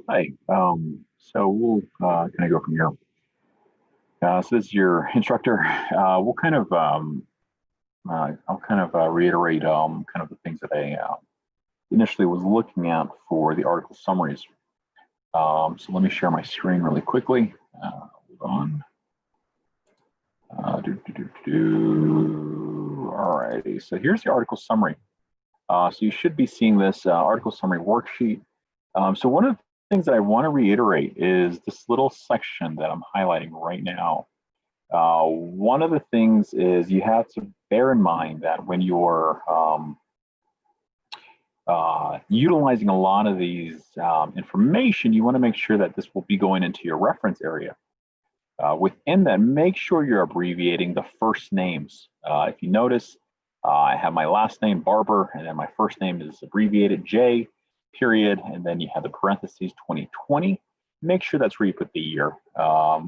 Hi. So we'll kind of go from here. So this is your instructor. We'll kind of I'll kind of reiterate kind of the things that I initially was looking at for the article summaries. So let me share my screen really quickly. Hold on. All righty. So here's the article summary. So you should be seeing this article summary worksheet. So one of the things that I want to reiterate is this little section that I'm highlighting right now. One of the things is you have to bear in mind that when you're utilizing a lot of these information, you want to make sure that this will be going into your reference area. Within that, make sure you're abbreviating the first names. If you notice, I have my last name, Barber, and then my first name is abbreviated J, period, and then you have the parentheses 2020. Make sure that's where you put the year.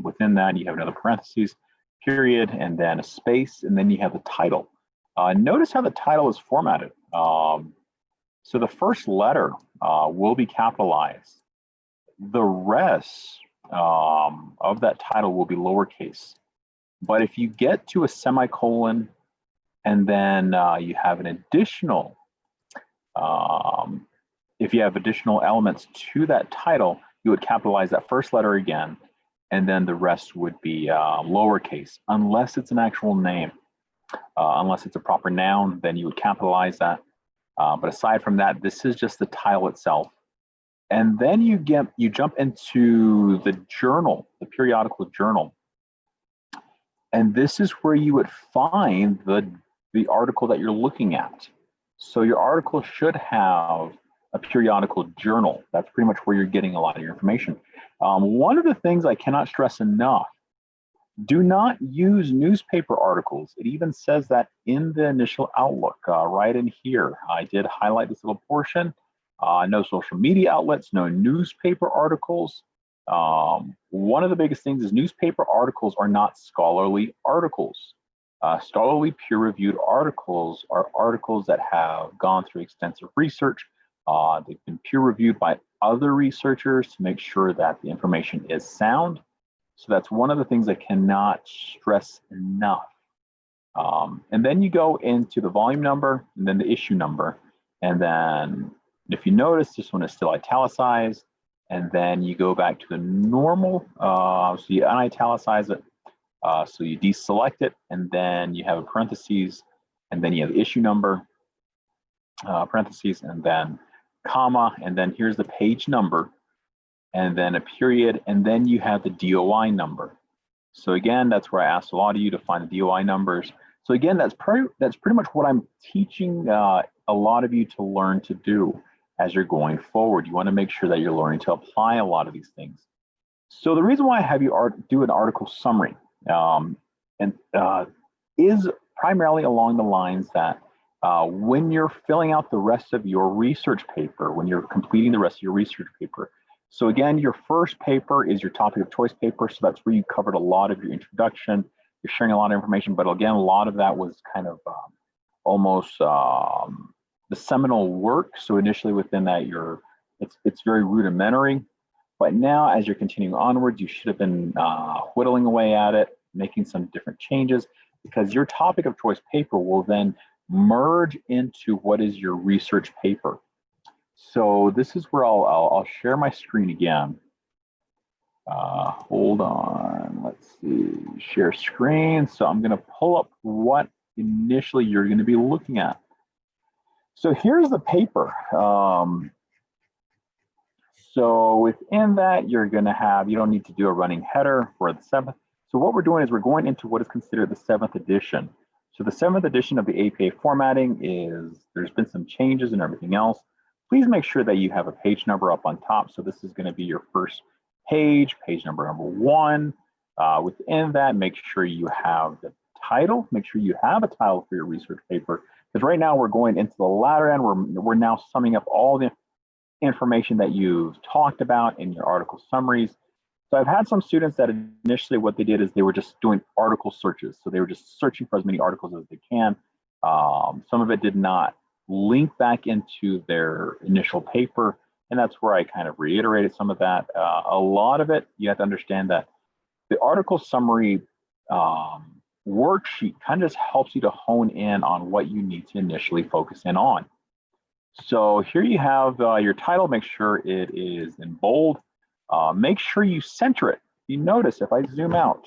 Within that, you have another parentheses, period, and then a space, and then you have the title. Notice how the title is formatted. So the first letter will be capitalized. The rest of that title will be lowercase. But if you get to a semicolon and then you have an additional, if you have additional elements to that title, you would capitalize that first letter again, and then the rest would be lowercase, unless it's an actual name. Unless it's a proper noun, then you would capitalize that. But aside from that, this is just the title itself. And then you jump into the journal, the periodical journal. And this is where you would find the article that you're looking at. So your article should have a periodical journal. That's pretty much where you're getting a lot of your information. One of the things I cannot stress enough, do not use newspaper articles. It even says that in the initial outlook, right in here. I did highlight this little portion. No social media outlets, no newspaper articles. One of the biggest things is newspaper articles are not scholarly articles. Scholarly peer-reviewed articles are articles that have gone through extensive research. They've been peer-reviewed by other researchers to make sure that the information is sound. So that's one of the things I cannot stress enough. And then you go into the volume number and then the issue number. And then if you notice, this one is still italicized. And then you go back to the normal, so you unitalicize it. So you deselect it, and then you have a parentheses, and then you have the issue number, parentheses, and then comma, and then here's the page number, and then a period, and then you have the DOI number. So again, that's where I asked a lot of you to find the DOI numbers. So again, that's pretty much what I'm teaching a lot of you to learn to do as you're going forward. You want to make sure that you're learning to apply a lot of these things. So the reason why I have you do an article summary is primarily along the lines that when you're filling out the rest of your research paper, when you're completing the rest of your research paper. So again, your first paper is your topic of choice paper. So that's where you covered a lot of your introduction. You're sharing a lot of information, but again, a lot of that was kind of almost the seminal work. So initially within that, it's very rudimentary. But now, as you're continuing onwards, you should have been whittling away at it, making some different changes, because your topic of choice paper will then merge into what is your research paper. So this is where I'll share my screen again. Hold on, let's see, share screen. So I'm gonna pull up what initially you're gonna be looking at. So here's the paper. So within that, you're gonna have, you don't need to do a running header for the 7th. So what we're doing is we're going into what is considered the 7th edition. So the 7th edition of the APA formatting is, there's been some changes and everything else. Please make sure that you have a page number up on top. So this is gonna be your first page number 1. Within that, make sure you have the title, make sure you have a title for your research paper. Because right now we're going into the latter end, we're now summing up all the information that you've talked about in your article summaries. So I've had some students that initially what they did is they were just doing article searches. So they were just searching for as many articles as they can. Some of it did not link back into their initial paper. And that's where I kind of reiterated some of that. A lot of it, you have to understand that the article summary worksheet kind of just helps you to hone in on what you need to initially focus in on. So here you have your title. Make sure it is in bold. Make sure you center it. You notice if I zoom out,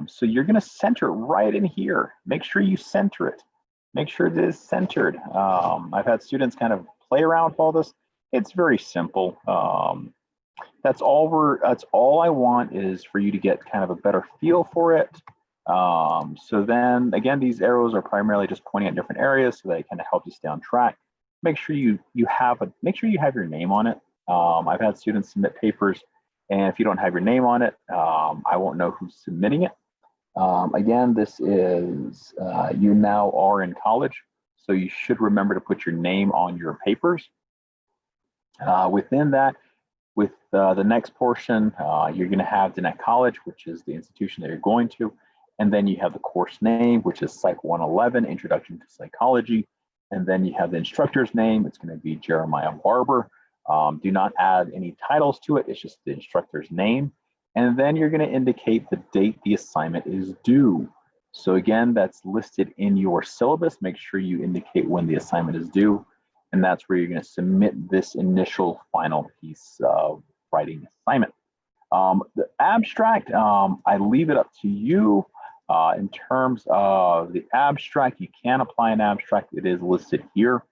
so you're going to center it right in here. Make sure you center it. Make sure it is centered. I've had students kind of play around with all this. It's very simple. That's all I want is for you to get kind of a better feel for it. So then again, these arrows are primarily just pointing at different areas so they kind of help you stay on track. Make sure you have your name on it. I've had students submit papers, and if you don't have your name on it, I won't know who's submitting it. Again, this is, you now are in college, so you should remember to put your name on your papers. Within that, with the next portion, you're going to have Gwinnett College, which is the institution that you're going to, and then you have the course name, which is Psych 111, Introduction to Psychology, and then you have the instructor's name. It's going to be Jeremiah Barber. Do not add any titles to it. It's just the instructor's name. And then you're going to indicate the date the assignment is due. So again, that's listed in your syllabus. Make sure you indicate when the assignment is due. And that's where you're going to submit this initial final piece of writing assignment. The abstract, I leave it up to you. In terms of the abstract, you can apply an abstract. It is listed here.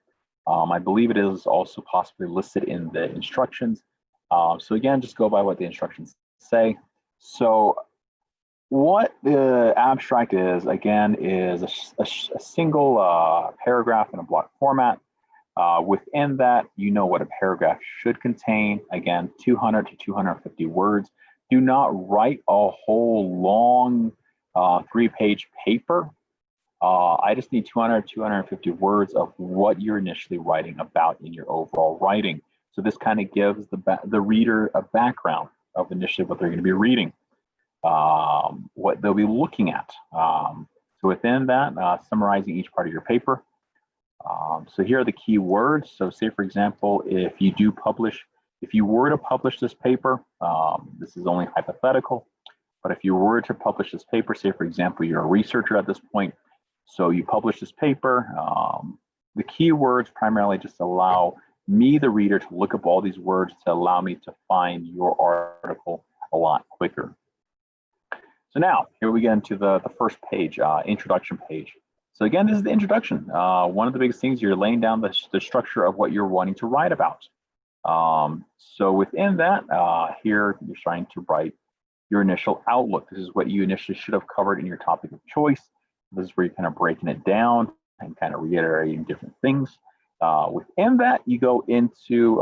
I believe it is also possibly listed in the instructions. So again, just go by what the instructions say. So what the abstract is, again, is a single paragraph in a block format. Within that, you know what a paragraph should contain. Again, 200 to 250 words. Do not write a whole long 3-page paper. I just need 200, 250 words of what you're initially writing about in your overall writing. So this kind of gives the reader a background of initially what they're going to be reading, what they'll be looking at. So within that, summarizing each part of your paper. So here are the key words. So say, for example, if you were to publish this paper, this is only hypothetical, but if you were to publish this paper, say, for example, you're a researcher at this point, so you publish this paper, the keywords primarily just allow me, the reader, to look up all these words to allow me to find your article a lot quicker. So now, here we get into the first page, introduction page. So again, this is the introduction. One of the biggest things, you're laying down the structure of what you're wanting to write about. So within that, here, you're trying to write your initial outlook. This is what you initially should have covered in your topic of choice. This is where you're kind of breaking it down and kind of reiterating different things. Within that, you go into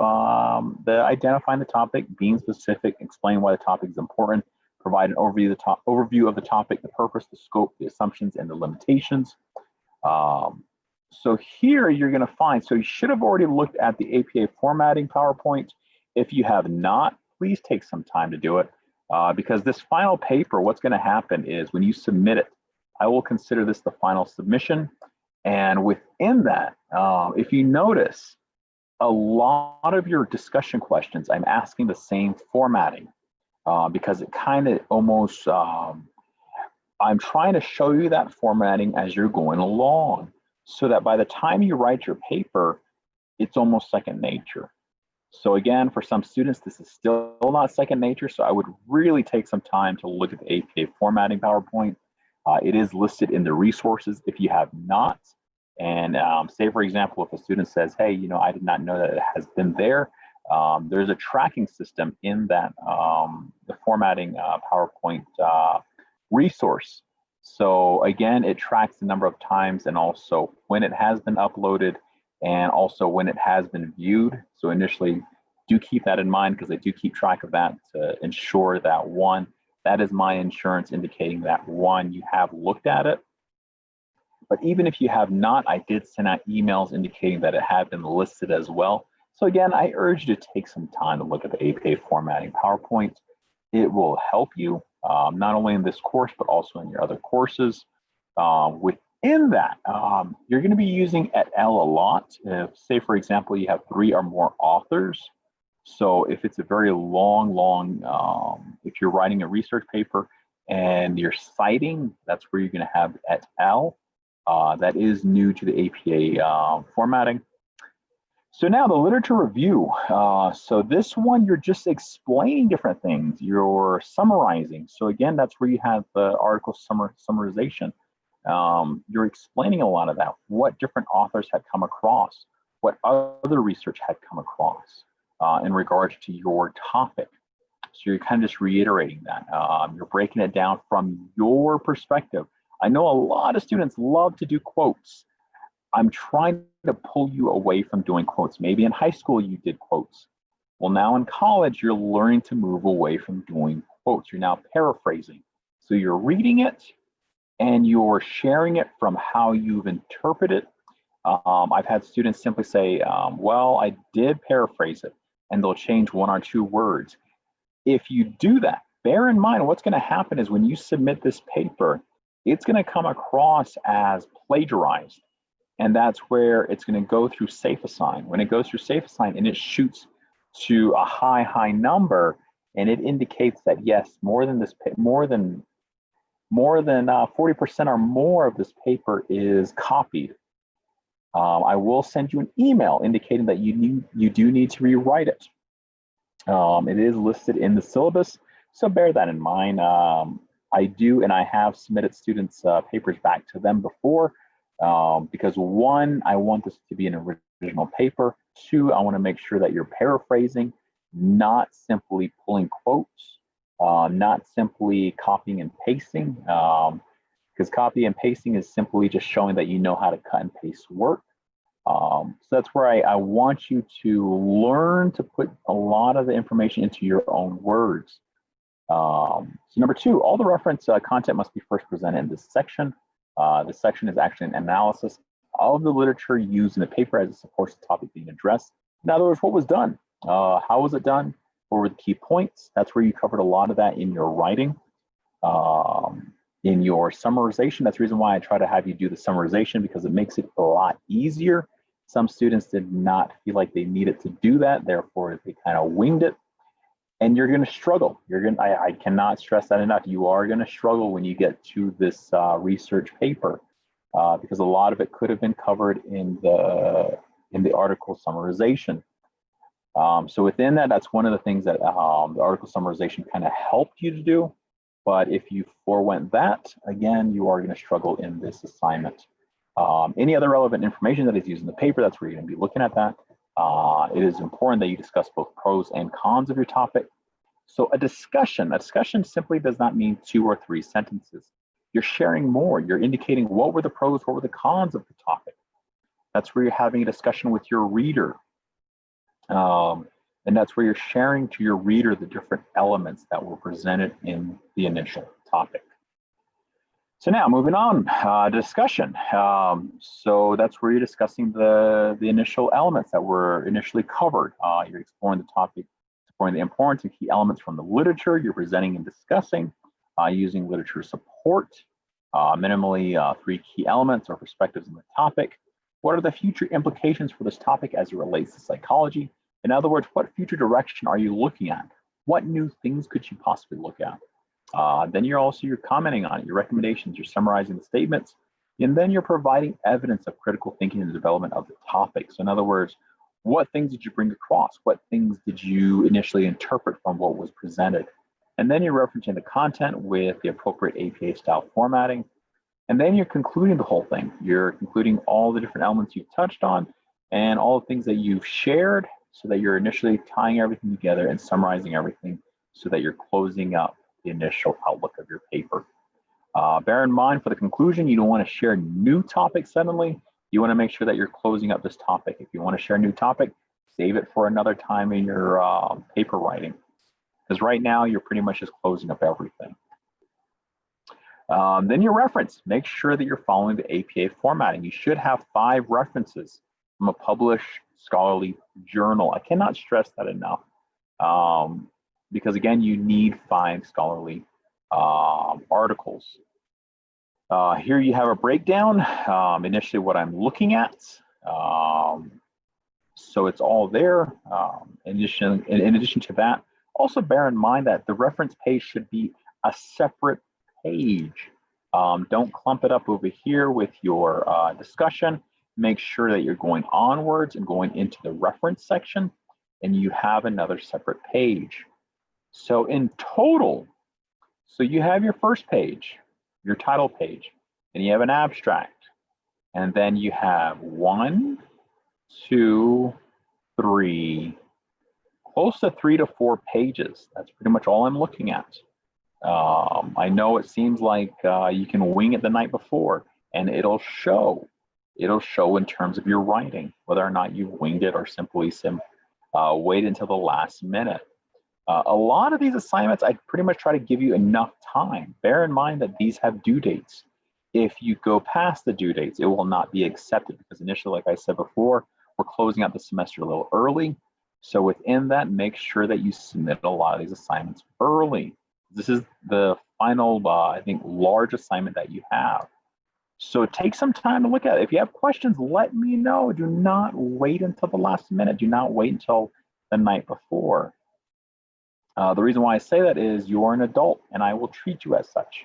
the identifying the topic, being specific, explain why the topic is important, provide an overview of the topic, the purpose, the scope, the assumptions, and the limitations. So here you're going to find, so you should have already looked at the APA formatting PowerPoint. If you have not, please take some time to do it, because this final paper, what's going to happen is when you submit it, I will consider this the final submission. And within that, if you notice, a lot of your discussion questions, I'm asking the same formatting, because it kind of almost, I'm trying to show you that formatting as you're going along, so that by the time you write your paper, it's almost second nature. So again, for some students, this is still not second nature, so I would really take some time to look at the APA formatting PowerPoint. It is listed in the resources if you have not. And say, for example, if a student says, hey, you know, I did not know that it has been there, there's a tracking system in that, the formatting PowerPoint resource. So again, it tracks the number of times and also when it has been uploaded and also when it has been viewed. So initially, do keep that in mind, because I do keep track of that to ensure that, one, that is my insurance indicating that, one, you have looked at it. But even if you have not, I did send out emails indicating that it had been listed as well. So again, I urge you to take some time to look at the APA formatting PowerPoint. It will help you not only in this course, but also in your other courses. In that, you're going to be using et al. A lot. If, say, for example, you have 3 or more authors. So if it's a very long, if you're writing a research paper and you're citing, that's where you're going to have et al. That is new to the APA formatting. So now the literature review. So this one, you're just explaining different things. You're summarizing. So again, that's where you have the article summarization. You're explaining a lot of that, what different authors had come across, what other research had come across in regards to your topic. So you're kind of just reiterating that. You're breaking it down from your perspective. I know a lot of students love to do quotes. I'm trying to pull you away from doing quotes. Maybe in high school you did quotes. Well, now in college, you're learning to move away from doing quotes. You're now paraphrasing. So you're reading it and you're sharing it from how you've interpreted. I've had students simply say, well, I did paraphrase it, and they'll change 1 or 2 words. If you do that, bear in mind what's going to happen is when you submit this paper, it's going to come across as plagiarized. And that's where it's going to go through SafeAssign. When it goes through SafeAssign and it shoots to a high number, and it indicates that yes, more than 40% or more of this paper is copied. I will send you an email indicating that you do need to rewrite it. It is listed in the syllabus, so bear that in mind. I do, and I have submitted students' papers back to them before, because 1, I want this to be an original paper. 2, I want to make sure that you're paraphrasing, not simply pulling quotes, not simply copying and pasting, because copy and pasting is simply just showing that you know how to cut and paste work. So that's where I want you to learn to put a lot of the information into your own words. So number 2, all the reference content must be first presented in this section. This section is actually an analysis of the literature used in the paper as it supports the topic being addressed. In other words, what was done? How was it done? What were the key points? That's where you covered a lot of that in your writing. In your summarization, that's the reason why I try to have you do the summarization, because it makes it a lot easier. Some students did not feel like they needed to do that, therefore they kind of winged it. And you're going to struggle. I cannot stress that enough. You are going to struggle when you get to this research paper, because a lot of it could have been covered in the article summarization. So within that, that's one of the things that the article summarization kind of helped you to do. But if you forewent that, again, you are going to struggle in this assignment. Any other relevant information that is used in the paper, that's where you're going to be looking at that. It is important that you discuss both pros and cons of your topic. So a discussion simply does not mean 2 or 3 sentences. You're sharing more. You're indicating what were the pros, what were the cons of the topic. That's where you're having a discussion with your reader. And that's where you're sharing to your reader the different elements that were presented in the initial topic. So now moving on, discussion. So that's where you're discussing the initial elements that were initially covered. You're exploring the topic, exploring the importance and key elements from the literature. You're presenting and discussing using literature support. Minimally 3 key elements or perspectives in the topic. What are the future implications for this topic as it relates to psychology? In other words, what future direction are you looking at? What new things could you possibly look at? Then you're commenting on it, your recommendations, you're summarizing the statements, and then you're providing evidence of critical thinking and the development of the topic. So in other words, what things did you bring across? What things did you initially interpret from what was presented? And then you're referencing the content with the appropriate APA style formatting. And then you're concluding the whole thing. You're concluding all the different elements you've touched on and all the things that you've shared, so that you're initially tying everything together and summarizing everything so that you're closing up the initial outlook of your paper. Bear in mind, for the conclusion, you don't want to share new topics suddenly. You want to make sure that you're closing up this topic. If you want to share a new topic, save it for another time in your paper writing, because right now you're pretty much just closing up everything. Then your reference. Make sure that you're following the APA formatting. You should have 5 references from a published scholarly journal. I cannot stress that enough, because again, you need 5 scholarly articles. Here you have a breakdown, initially what I'm looking at. So it's all there. In addition to that, also bear in mind that the reference page should be a separate page. Don't clump it up over here with your discussion. Make sure that you're going onwards and going into the reference section, and you have another separate page. So in total, so you have your first page, your title page, and you have an abstract, and then you have 1, 2, 3, close to 3 to 4 pages. That's pretty much all I'm looking at. I know it seems like you can wing it the night before, and it'll show. It'll show in terms of your writing, whether or not you've winged it or simply wait until the last minute. A lot of these assignments, I pretty much try to give you enough time. Bear in mind that these have due dates. If you go past the due dates, it will not be accepted because initially, like I said before, we're closing out the semester a little early. So within that, make sure that you submit a lot of these assignments early. This is the final, I think, large assignment that you have. So take some time to look at it. If you have questions, let me know. Do not wait until the last minute. Do not wait until the night before. The reason why I say that is you're an adult and I will treat you as such.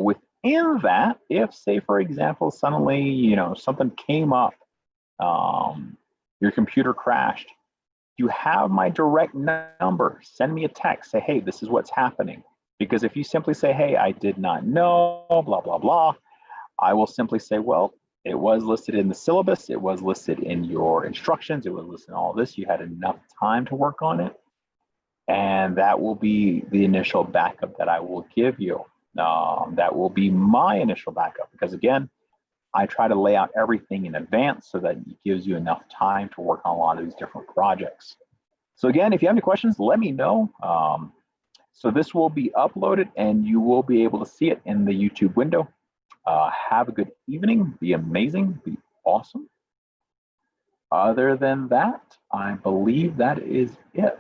Within that, if say, for example, suddenly, something came up, your computer crashed, you have my direct number. Send me a text, say, hey, this is what's happening. Because if you simply say, hey, I did not know, blah, blah, blah, I will simply say, well, it was listed in the syllabus, it was listed in your instructions, it was listed in all this, you had enough time to work on it. And that will be the initial backup that I will give you. That will be my initial backup because again, I try to lay out everything in advance so that it gives you enough time to work on a lot of these different projects. So again, if you have any questions, let me know. So this will be uploaded and you will be able to see it in the YouTube window. Have a good evening, be amazing, be awesome. Other than that, I believe that is it.